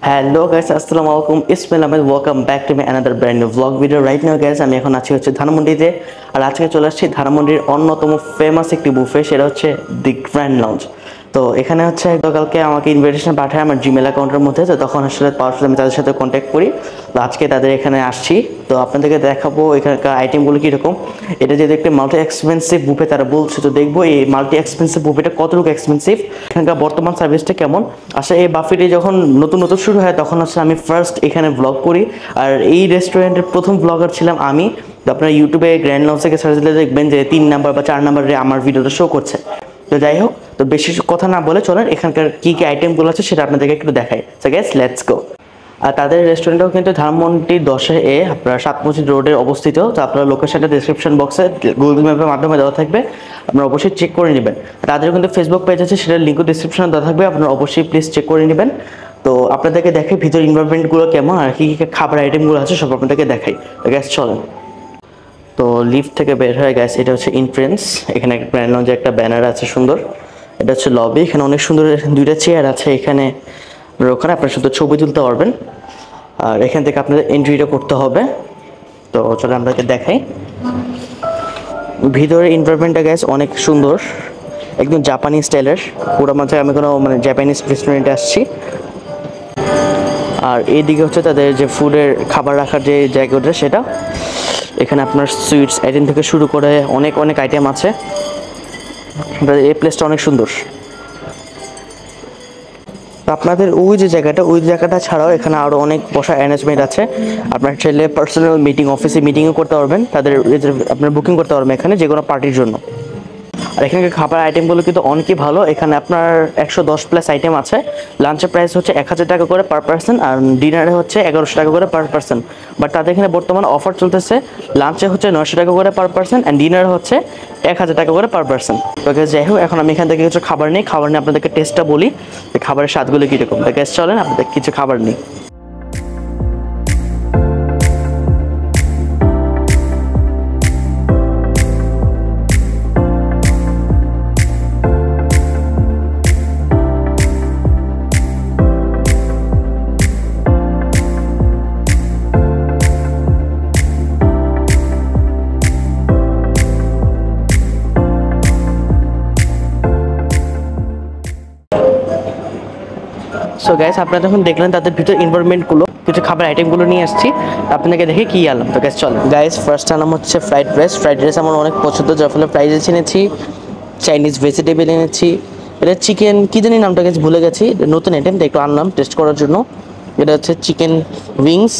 Hello guys, আসসালামু আলাইকুম। Ismail Ahmed, welcome back to my another brand new vlog video. Right now guys, আমি এখন আছি হচ্ছে ধানমন্ডিতে। আর আজকে চলে আসছি ধানমন্ডির অন্যতম ফেমাস একটি বুফে, সেটা হচ্ছে দি গ্র্যান্ড লঞ্চ। তো এখানে হচ্ছে গতকালকে আমাকে ইনভিটেশন পাঠায় আমার জিমেল অ্যাকাউন্টের মধ্যে, তো তখন আসলে পাওয়ার আমি তাদের সাথে কন্ট্যাক্ট করি। তো আজকে তাদের এখানে আসছি, তো আপনাদেরকে দেখাবো এখানকার আইটেমগুলো কীরকম। এটা যেহেতু একটি মাল্টি এক্সপেন্সিভ বুফে তারা বলছে, তো দেখবো এই মাল্টি এক্সপেন্সিভ বুফেটা কতটুকু এক্সপেন্সিভ, এখানকার বর্তমান সার্ভিসটা কেমন। আসলে এই বাফেটি যখন নতুন নতুন শুরু হয় তখন হচ্ছে আমি ফার্স্ট এখানে ব্লগ করি, আর এই রেস্টুরেন্টের প্রথম ব্লগার ছিলাম আমি। তো আপনারা ইউটিউবে গ্র্যান্ড লঞ্চ থেকে সার্চ দিলে দেখবেন যে 3 নাম্বার বা 4 নাম্বারে আমার ভিডিওটা শো করছে। তো যাই হোক, তো বেশি কথা না বলে চলেন এখানকার কী কী আইটেমগুলো আছে সেটা আপনাদেরকে একটু দেখাই। So guys, let's go. আর তাদের রেস্টুরেন্টও কিন্তু ধানমন্ডি 10-এ আপনার 7 মসজিদ রোডে অবস্থিত। তো আপনার লোকেশনটা ডিসক্রিপশন বক্সে গুগল ম্যাপের মাধ্যমে দেওয়া থাকবে, আপনারা অবশ্যই চেক করে নেবেন। তাদের কিন্তু ফেসবুক পেজ আছে, সেটার লিঙ্কও ডিসক্রিপশনে দেওয়া থাকবে, আপনারা অবশ্যই প্লিজ চেক করে নেবেন। তো আপনাদেরকে দেখে ভিতর এনভায়রনমেন্টগুলো কেমন আর কী কী খাবার আইটেমগুলো আছে সব আপনাদেরকে দেখাই। গ্যাস চলেন। তো লিফট থেকে বের হয়ে গেছে, এটা হচ্ছে এন্ট্রেন্স। এখানে একটা গ্র্যান্ড লঞ্চের একটা ব্যানার আছে সুন্দর, এটা হচ্ছে লবি। এখানে অনেক সুন্দর 2টা চেয়ার আছে, এখানে ওখানে আপনার শুধু ছবি তুলতে পারবেন। আর এখান থেকে আপনাদের এন্ট্রিটা করতে হবে। তো চলো আপনাকে দেখাই ভিতরে এনভায়রনমেন্টটা। গ্যাস অনেক সুন্দর, একদম জাপানি স্টাইলের। পুরো মাঝে আমি কোনো জাপানিজ রেস্টুরেন্টে আসছি। আর এইদিকে হচ্ছে তাদের যে ফুডের খাবার রাখার যে জায়গাটা, সেটা এখানে আপনার সুইটস আইটেম থেকে শুরু করে অনেক অনেক আইটেম আছে। এই প্লেসটা অনেক সুন্দর। আপনাদের ওই জায়গাটা ছাড়াও এখানে আরও অনেক বসার অ্যারেঞ্জমেন্ট আছে। আপনার চাইলে পার্সোনাল মিটিং, অফিসে মিটিংও করতে পারবেন, তাদের আপনার বুকিং করতে পারবেন এখানে যে কোনো পার্টির জন্য। আর এখানকার খাবার আইটেমগুলো কিন্তু অনেকই ভালো। এখানে আপনার 110+ আইটেম আছে। লাঞ্চের প্রাইস হচ্ছে 1000 টাকা করে পার পার্সন, আর ডিনারে হচ্ছে 1100 টাকা করে পার পার্সন। বাট তাদের এখানে বর্তমানে অফার চলতেছে, লাঞ্চে হচ্ছে 900 টাকা করে পার পার্সন, অ্যান্ড ডিনারে হচ্ছে 1000 টাকা করে পার পার্সন। তো যাই হোক, এখন আমি এখান থেকে কিছু খাবার নিই আপনাদেরকে টেস্টটা বলি, খাবারের স্বাদগুলো কীরকম। তো গ্যাস চলেন আপনাদের কিছু খাবার নিই। সো গ্যাস, আপনারা যখন দেখলেন তাদের ভিতর এনভায়রনমেন্টগুলো, কিছু খাবার আইটেমগুলো নিয়ে আসছি আপনাকে দেখে কি আনলাম। তো গ্যাস চল গাইস, ফার্স্ট আনাম হচ্ছে ফ্রাইড রাইস আমার অনেক পছন্দ, যার ফলে ফ্রাইড রাইস এনেছি। চাইনিজ ভেজিটেবল এনেছি, এটা চিকেন কী জানি নামটা গেছে ভুলে গেছি, নতুন আইটেম তো একটু আনলাম টেস্ট করার জন্য। এটা হচ্ছে চিকেন উইংস।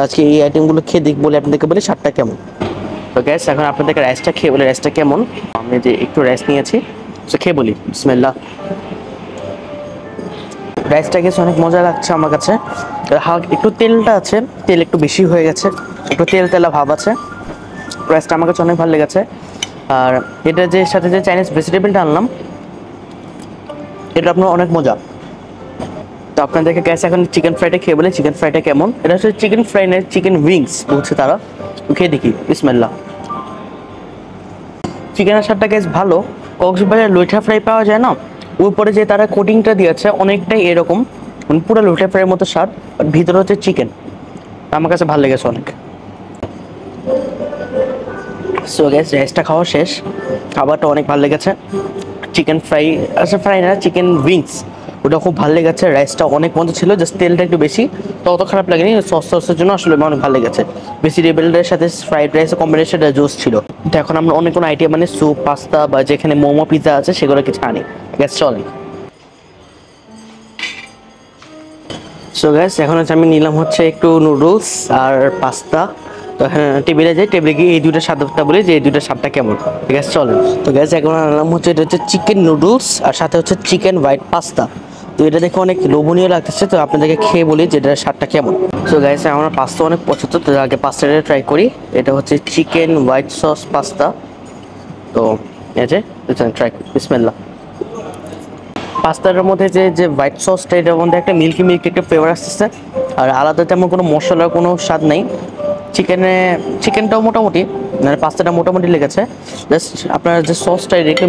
আজকে এই আইটেমগুলো খেয়ে দেখ বলে আপনাদেরকে বলি স্বাদটা কেমন। তো গ্যাস, এখন আপনাদেরকে রাইসটা খেয়ে বলে রাইসটা কেমন। আমি যে একটু রাইস নিয়েছি, তো খেয়ে বলি বিসমিল্লাহ। রাইসটা গেছে অনেক মজা লাগছে আমার কাছে। হালকা একটু তেলটা আছে, তেল একটু বেশি হয়ে গেছে, একটু তেলা ভাব আছে। রাইসটা আমার কাছে অনেক ভালো লেগেছে। আর এটা যে সাথে যে চাইনিজ ভেজিটেবলটা আনলাম, এটা আপনার অনেক মজা। তো আপনাদেরকে গ্যাস এখন চিকেন ফ্রাইটা খেয়ে বলে চিকেন ফ্রাইটা কেমন। এটা হচ্ছে চিকেন ফ্রাই না, চিকেন উইংস বলছে তারা, খেয়ে দেখি বিসমিল্লাহ। চিকেনের স্বাদটা গ্যাস ভালো। কক্সবাজারে লইঠা ফ্রাই পাওয়া যায় না, উপরে যে তারা কোটিংটা দিয়েছে অনেকটাই এরকম, মানে পুরো লইঠা ফ্রাইয়ের মতো স্বাদ, ভিতরে হচ্ছে চিকেন। আমার কাছে ভালো লেগেছে অনেক। সো গ্যাস, রাইসটা খাওয়া শেষ, খাবারটা অনেক ভালো লেগেছে। চিকেন ফ্রাই, আচ্ছা ফ্রাই না, চিকেন উইংস, ওটা খুব ভালো লেগেছে। রাইসটা অনেক মজা ছিল, জাস্ট তেলটা একটু বেশি, তো অত খারাপ লাগেনি। সসের জন্য আসলে অনেক ভালো লেগেছে। ভেজিটেবলের সাথে ফ্রাইড রাইসের কম্বিনেশনটা জোস ছিল। তো এখন আমরা অনেক কোনো আইটেম মানে স্যুপ, পাস্তা বা যেখানে মোমো, পিৎজা আছে সেগুলো কিছু আনি। গ্যাস চলে। সো গ্যাস, এখন হচ্ছে আমি নিলাম হচ্ছে একটু নুডলস আর পাস্তা। তো হ্যাঁ, টেবিলে যাই, টেবিলে গিয়ে এই দুইটা স্বাদটা বলি যে এই দুইটার স্বাদটা কেমন। গ্যাস চলেন। তো গ্যাস, এখন আনলাম হচ্ছে এটা হচ্ছে চিকেন নুডলস আর সাথে হচ্ছে চিকেন হোয়াইট পাস্তা। তো এটা দেখে অনেক লোভনীয় লাগতেছে, তো আপনাদেরকে খেয়ে বলি যে এটার স্বাদটা কেমন। সো গাইস, আমার পাস্তা অনেক পছন্দ, তো আগে পাস্তাটা ট্রাই করি। এটা হচ্ছে চিকেন হোয়াইট সস পাস্তা। তো এই যে ট্রাই করি বিসমিল্লাহ। পাস্তাটার মধ্যে যে হোয়াইট সসটা, এটার মধ্যে একটা মিল্কি একটা ফ্লেভার আসতেছে, আর আলাদা তেমন কোনো মশলার কোনো স্বাদ নেই। চিকেনটাও মোটামুটি, মানে পাস্তাটা মোটামুটি লেগেছে। জাস্ট আপনার যে সসটা, এটা একটু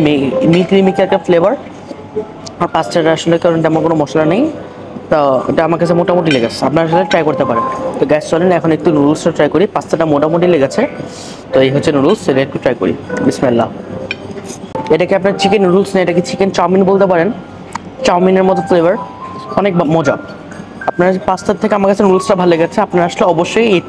মিল্কি একটা ফ্লেভার, আর পাস্তাটা আসলে কারণ তেমন কোনো মশলা নেই, তো এটা আমার কাছে মোটামুটি লেগেছে। আপনারা আসলে ট্রাই করতে পারেন। তো গ্যাস চলেন, এখন একটু নুডলসটা ট্রাই করি। পাস্তাটা মোটামুটি লেগেছে, তো এই হচ্ছে নুডলস, এটা একটু ট্রাই করি। বিসমিল্লাহ। এটাকে আপনার চিকেন নুডলস না, এটাকে চিকেন চাউমিন বলতে পারেন। চাউমিনের মতো ফ্লেভার, অনেক মজা। আপনার পাস্তার থেকে আমার কাছে নুডলসটা ভালো লেগেছে। আপনারা আসলে অবশ্যই এই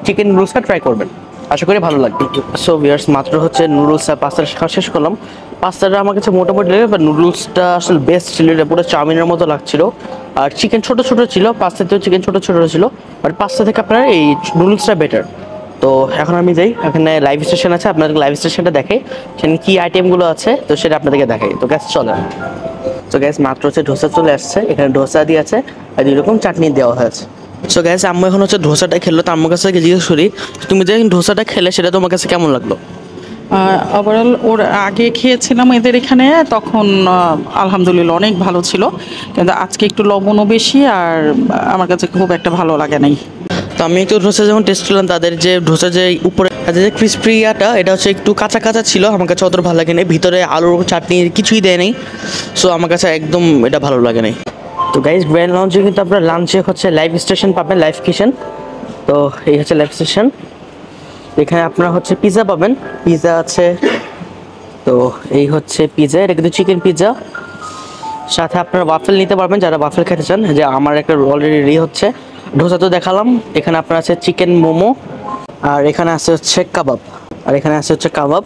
চিকেন নুডলসটা ট্রাই করবেন, আশা করি ভালো লাগবে। সো ভিউয়ার্স, মাত্র হচ্ছে নুডলস আর পাস্তা খাওয়া শেষ করলাম। পাস্তাটা আমার কাছে মোটামুটি লেগে, বাট নুডলসটা আসলে বেস্ট ছিল। এটা পুরো চাউমিনের মতো লাগছিল। আর চিকেন ছোট ছোট ছিল, পাস্তাতেও চিকেন ছোট ছোট ছিল, বাট পাস্তা থেকে আপনার এই নুডলসটা বেটার। তো এখন আমি যাই, এখানে লাইভ স্টেশন আছে, আপনাদের লাইভ স্টেশনটা দেখাই, সেখানে কী আইটেমগুলো আছে তো সেটা আপনাদেরকে দেখাই। তো গ্যাস চলে। তো গ্যাস মাত্র হচ্ছে ডোসা চলে আসছে, এখানে ডোসা দিয়ে আছে আর দুই রকম চাটনি দেওয়া হয়েছে। সো গ্যাস, আম্মু এখন হচ্ছে ডোসাটা খেললো, তো আম্মুর কাছে জিজ্ঞেস করি, তুমি যে ডোসাটা খেলে সেটা তোমার কাছে কেমন লাগলো? ওভারঅল ওর আগে খেয়েছিলাম এদের এখানে, তখন আলহামদুলিল্লাহ অনেক ভালো ছিল, কিন্তু আজকে একটু লবণও বেশি আর আমার কাছে খুব একটা ভালো লাগে নাই। তো আমি একটু ডোসা যখন টেস্ট করলাম, তাদের যে ডোসা যে উপরে তাদের যে ক্রিসপ্রিয়াটা, এটা হচ্ছে একটু কাঁচা কাঁচা ছিল, আমার কাছে অতটা ভালো লাগে নাই। ভিতরে আলুর চাটনি কিছুই দেয় নাই, সো আমার কাছে একদম এটা ভালো লাগে নাই। তো গাইজ, গ্র্যান্ড লঞ্চে কিন্তু আপনার লাঞ্চে হচ্ছে লাইভ স্টেশন পাবেন, লাইভ কিচেন। তো এই হচ্ছে লাইভ স্টেশন, এখানে আপনারা হচ্ছে পিৎজা পাবেন, পিৎজা আছে। তো এই হচ্ছে পিৎজা, এটা কিন্তু চিকেন পিৎজা। সাথে আপনারা ওয়াফেল নিতে পারবেন যারা ওয়াফেল খেতে চান, যে আমার একটা অলরেডি রেডি হচ্ছে। ডোসা তো দেখালাম, এখানে আপনার আছে চিকেন মোমো, আর এখানে আছে হচ্ছে কাবাব, আর এখানে আছে হচ্ছে কাবাব।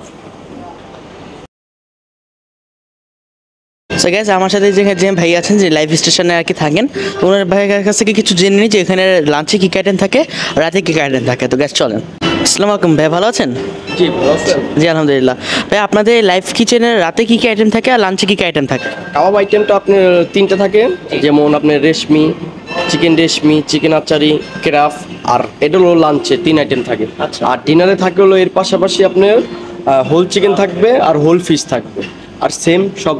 সো গ্যাস, আমার সাথে যে ভাই আছেন, যে লাইভ স্টেশনে আর কি থাকেন, তো ওনার ভাইয়ের কাছ থেকে কিছু জেনে নিই যে এখানে লাঞ্চে কী আইটেম থাকে, রাতে কী আইটেম থাকে। তো গ্যাস চলেন। আসসালামু আলাইকুম ভাই, ভালো আছেন? জি ভালো আছেন। জি আলহামদুলিল্লাহ। ভাই, আপনাদের লাইভ কিচেনের রাতে কী কী আইটেম থাকে আর লাঞ্চে কী কী আইটেম থাকে? কাবাব আইটেমটা আপনার তিনটে থাকে, যেমন আপনার রেশমি, চিকেন আচারি, কেরাফ, আর এটা হলো লাঞ্চে 3 আইটেম থাকে। আচ্ছা। আর ডিনারে থাকে হলো এর পাশাপাশি আপনার হোল চিকেন থাকবে আর হোল ফিশ থাকবে, আর সেম সব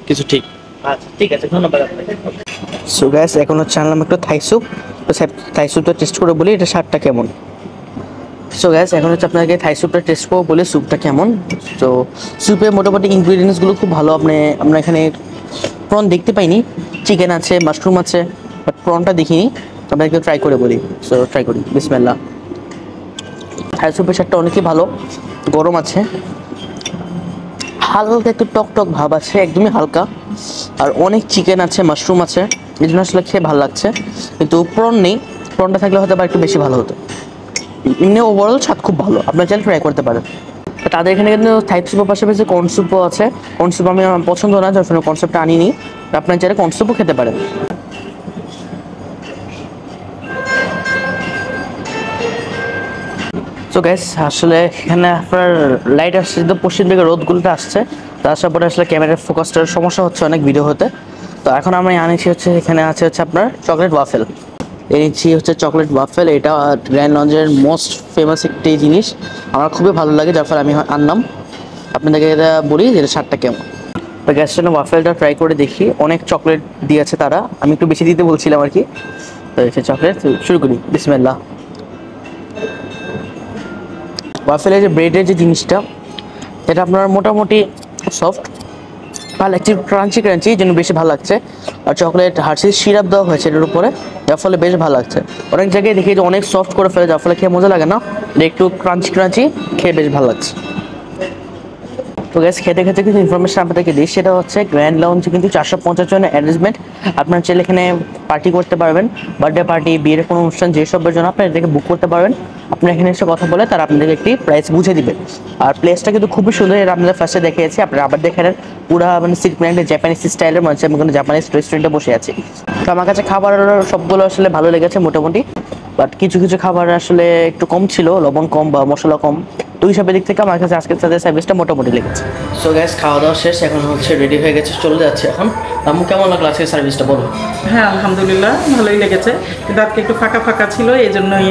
কিছু ঠিক। আচ্ছা, ঠিক আছে, ধন্যবাদ আপনাকে। সো গ্যাস, এখন হচ্ছে আনলাম একটু থাই স্যুপ। তো থাই স্যুপটা টেস্ট করে বলি এটা স্বাদটা কেমন। সো গ্যাস, এখন হচ্ছে আপনাকে থাই স্যুপটা টেস্ট করবো বলে স্যুপটা কেমন। তো স্যুপের মোটামুটি ইনগ্রিডিয়েন্টসগুলো খুব ভালো। আমরা এখানে প্রন দেখতে পাইনি, চিকেন আছে, মাশরুম আছে, বাট প্রনটা দেখিনি। আমরা একটু ট্রাই করে বলি। সো ট্রাই করি, বিসমিল্লাহ। থাই স্যুপের স্বাদটা অনেকই ভালো, গরম আছে, হালকা একটু টক টক ভাব আছে, একদমই হালকা। আর অনেক চিকেন আছে, মাশরুম আছে, এই জন্য আসলে খেয়ে ভালো লাগছে। কিন্তু প্রন নেই, প্রনটা থাকলে হয়তো বা একটু বেশি ভালো হতো। এমনি ওভারঅল স্বাদ খুব ভালো, আপনার চাইলে ট্রাই করতে পারেন। তাদের এখানে কিন্তু থাই স্যুপের পাশাপাশি কর্ন স্যুপও আছে। কর্ন স্যুপ আমি আমার পছন্দ না, যার ফলে কর্ন স্যুপটা আনিনি। আপনার চাইলে কর্ন স্যুপও খেতে পারেন। সো গাইস, আসলে এখানে আপনার লাইট আসছে, কিন্তু পশ্চিম দিকে রোদগুলোতে আসছে, তো আসার পরে আসলে ক্যামেরার ফোকাসটার সমস্যা হচ্ছে অনেক ভিডিও হতে। তো এখন আমি আনিছি হচ্ছে, এখানে আছে হচ্ছে আপনার চকলেট ওয়াফেল। এনেছি হচ্ছে চকলেট ওয়াফেল, এটা গ্র্যান্ড লঞ্চের মোস্ট ফেমাস একটি জিনিস, আমার খুবই ভালো লাগে, যার ফলে আমি আনলাম। আপনাদেরকে এটা বলি যে এটা স্বাদটা কেমন। তো গ্যাস জন্য ওয়াফেলটা ট্রাই করে দেখি, অনেক চকলেট দিয়েছে তারা, আমি একটু বেশি দিতে বলছিলাম আর কি। তো এসে চকলেট শুরু করি, বিসমিল্লাহ। ওয়াফেলের যে ব্রেডের যে জিনিসটা, এটা আপনার মোটামুটি সফট, ভালো লাগছে, ক্রাঞ্চি ক্রাঞ্চি, জন্য বেশি ভালো লাগছে। আর চকলেট হার্সিস সিরাপ দেওয়া হয়েছে এটার উপরে, যার ফলে বেশ ভালো লাগছে। অনেক জায়গায় দেখি যে অনেক সফট করে ফেলে, যার ফলে খেয়ে মজা লাগে না, এটা একটু ক্রাঞ্চি ক্রাঞ্চি, খেয়ে বেশ ভালো লাগছে। তো গ্যাস, খেতে খেতে কিছু ইনফরমেশন আপনাদেরকে দিই, সেটা হচ্ছে গ্র্যান্ড লঞ্চে কিন্তু 450 জনের অ্যারেঞ্জমেন্ট। আপনার চাইলে এখানে পার্টি করতে পারবেন, বার্থডে পার্টি, বিয়ের কোনো অনুষ্ঠান, যেসবের জন্য আপনার এটাকে বুক করতে পারবেন। আপনার এখানে এসে কথা বলে তারা আপনাদেরকে একটি প্রাইস বুঝে দিবে। আর প্লেসটা কিন্তু খুবই সুন্দর, এটা আপনাদের ফার্স্টে দেখিয়েছি, আপনারা আবার দেখেন। পুরো মানে সিট প্ল্যান্টে জাপানিজ স্টাইলের মধ্যে, আমি কোনো জাপানিজ রেস্টুরেন্টে বসে আছি। তো আমার কাছে খাবার সবগুলো আসলে ভালো লেগেছে মোটামুটি, বাট কিছু কিছু খাবার আসলে একটু কম ছিল, লবণ কম বা মশলা কম। তো হিসাবের দিক থেকে আমার কাছে আজকের তাদের সার্ভিসটা মোটামুটি লেগেছে। সো গ্যাস, খাওয়া দাওয়া শেষ, এখন হচ্ছে রেডি হয়ে গেছে, চলে যাচ্ছে এখন। আমার কেমন লাগলো আজকের সার্ভিসটা বলো? হ্যাঁ আলহামদুলিল্লাহ ভালোই লেগেছে, কিন্তু আজকে একটু ফাঁকা ফাঁকা ছিল, এই জন্যই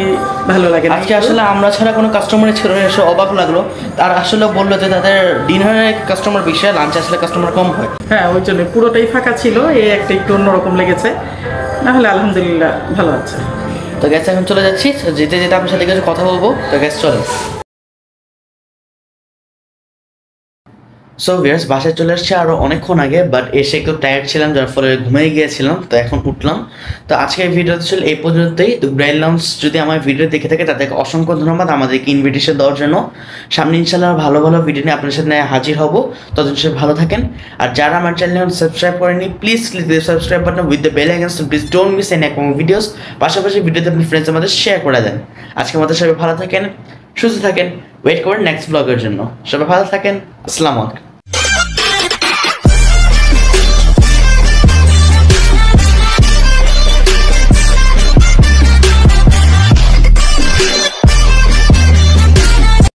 ভালো লাগে। আজকে আসলে আমরা ছাড়া কোনো কাস্টমারই ছিল না, এসে অবাক লাগলো। তার আসলে বললো যে তাদের ডিনারে কাস্টমার বেশি, লাঞ্চে আসলে কাস্টমার কম হয়। হ্যাঁ ওই জন্য পুরোটাই ফাঁকা ছিল, এই একটা একটু অন্যরকম লেগেছে, নাহলে আলহামদুলিল্লাহ ভালো আছে। তো গ্যাস, এখন চলে যাচ্ছি, যেতে যেতে আপনার সাথে কিছু কথা বলবো। তো গ্যাস চলে। সো ভিউয়ার্স বাসায় চলে আসছে আরও অনেকক্ষণ আগে, বাট এসে একটু টায়ার্ড ছিলাম যার ফলে ঘুমিয়ে গিয়েছিলাম, তো এখন উঠলাম। তো আজকের ভিডিওতে ছিল এই পর্যন্তই। তো ব্রাইড লাউঞ্জ যদি আমার ভিডিও দেখে থাকে তাদেরকে অসংখ্য ধন্যবাদ আমাদেরকে ইনভিটেশন দেওয়ার জন্য। সামনে ইনশাল্লাহ ভালো ভালো ভিডিও নিয়ে আপনার সাথে হাজির হব। ততদিন সে ভালো থাকেন। আর যারা আমার চ্যানেল সাবস্ক্রাইব করেনি please click the subscribe button with the bell icon, please don't miss any upcoming videos. পাশাপাশি ভিডিওতে আপনি ফ্রেন্ডসের মধ্যে শেয়ার করে দেন। আজকে আমাদের সবাই ভালো থাকেন, সুস্থ থাকেন, ওয়েট করেন নেক্সট ব্লগের জন্য। সবাই ভালো থাকেন, আসসালামু আলাইকুম।